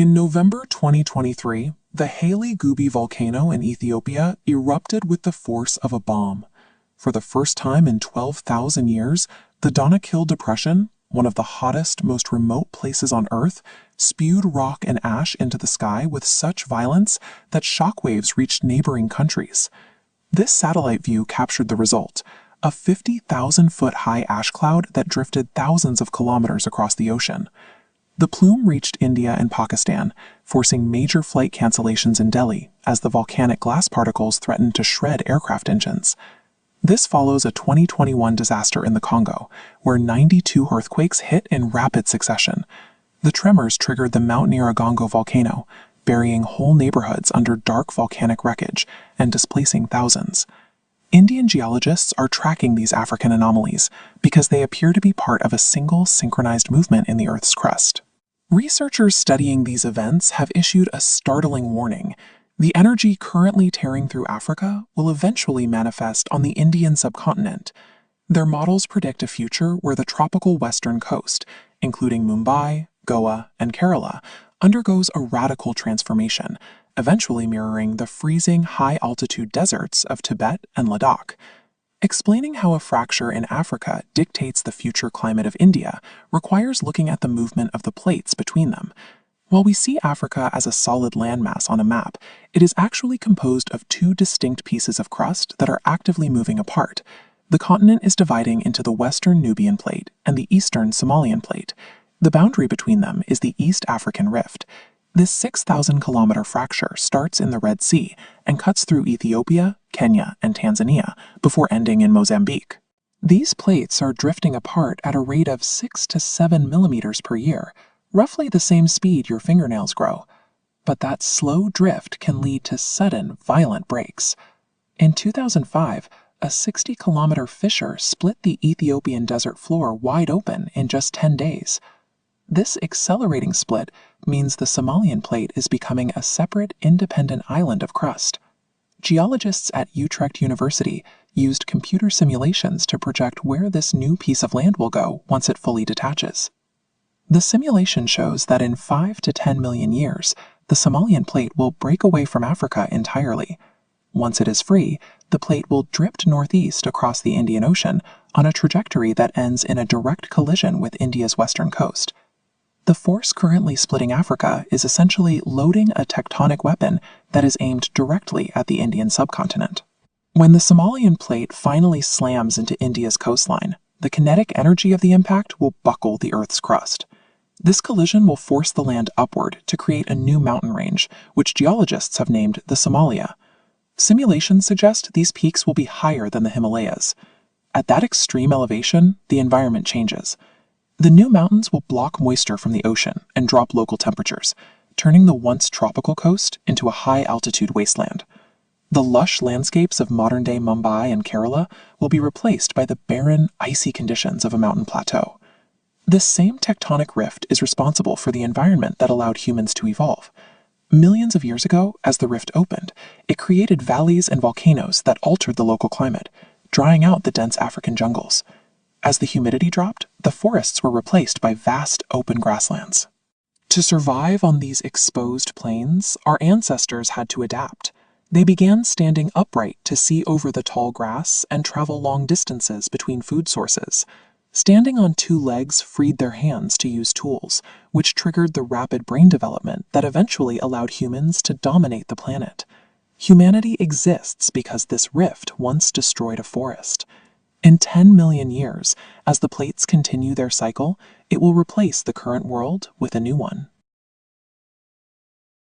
In November 2023, the Hayli Gubbi volcano in Ethiopia erupted with the force of a bomb. For the first time in 12,000 years, the Danakil Depression, one of the hottest, most remote places on Earth, spewed rock and ash into the sky with such violence that shockwaves reached neighboring countries. This satellite view captured the result, a 50,000-foot high ash cloud that drifted thousands of kilometers across the ocean. The plume reached India and Pakistan, forcing major flight cancellations in Delhi as the volcanic glass particles threatened to shred aircraft engines. This follows a 2021 disaster in the Congo, where 92 earthquakes hit in rapid succession. The tremors triggered the Mount Nyiragongo volcano, burying whole neighborhoods under dark volcanic wreckage and displacing thousands. Indian geologists are tracking these African anomalies because they appear to be part of a single synchronized movement in the Earth's crust. Researchers studying these events have issued a startling warning. The energy currently tearing through Africa will eventually manifest on the Indian subcontinent. Their models predict a future where the tropical western coast, including Mumbai, Goa, and Kerala, undergoes a radical transformation, eventually mirroring the freezing high-altitude deserts of Tibet and Ladakh. Explaining how a fracture in Africa dictates the future climate of India requires looking at the movement of the plates between them. While we see Africa as a solid landmass on a map, it is actually composed of two distinct pieces of crust that are actively moving apart. The continent is dividing into the western Nubian plate and the eastern Somalian plate. The boundary between them is the East African Rift. This 6,000-kilometer fracture starts in the Red Sea and cuts through Ethiopia, Kenya, and Tanzania before ending in Mozambique. These plates are drifting apart at a rate of 6 to 7 millimeters per year, roughly the same speed your fingernails grow. But that slow drift can lead to sudden, violent breaks. In 2005, a 60-kilometer fissure split the Ethiopian desert floor wide open in just 10 days. This accelerating split means the Somalian plate is becoming a separate, independent island of crust. Geologists at Utrecht University used computer simulations to project where this new piece of land will go once it fully detaches. The simulation shows that in 5 to 10 million years, the Somalian plate will break away from Africa entirely. Once it is free, the plate will drift northeast across the Indian Ocean on a trajectory that ends in a direct collision with India's western coast. The force currently splitting Africa is essentially loading a tectonic weapon that is aimed directly at the Indian subcontinent. When the Somalian plate finally slams into India's coastline, the kinetic energy of the impact will buckle the Earth's crust. This collision will force the land upward to create a new mountain range, which geologists have named the Somalia. Simulations suggest these peaks will be higher than the Himalayas. At that extreme elevation, the environment changes. The new mountains will block moisture from the ocean and drop local temperatures, turning the once tropical coast into a high-altitude wasteland. The lush landscapes of modern-day Mumbai and Kerala will be replaced by the barren, icy conditions of a mountain plateau. This same tectonic rift is responsible for the environment that allowed humans to evolve. Millions of years ago, as the rift opened, it created valleys and volcanoes that altered the local climate, drying out the dense African jungles. As the humidity dropped, the forests were replaced by vast open grasslands. To survive on these exposed plains, our ancestors had to adapt. They began standing upright to see over the tall grass and travel long distances between food sources. Standing on two legs freed their hands to use tools, which triggered the rapid brain development that eventually allowed humans to dominate the planet. Humanity exists because this rift once destroyed a forest. In 10 million years, as the plates continue their cycle, it will replace the current world with a new one.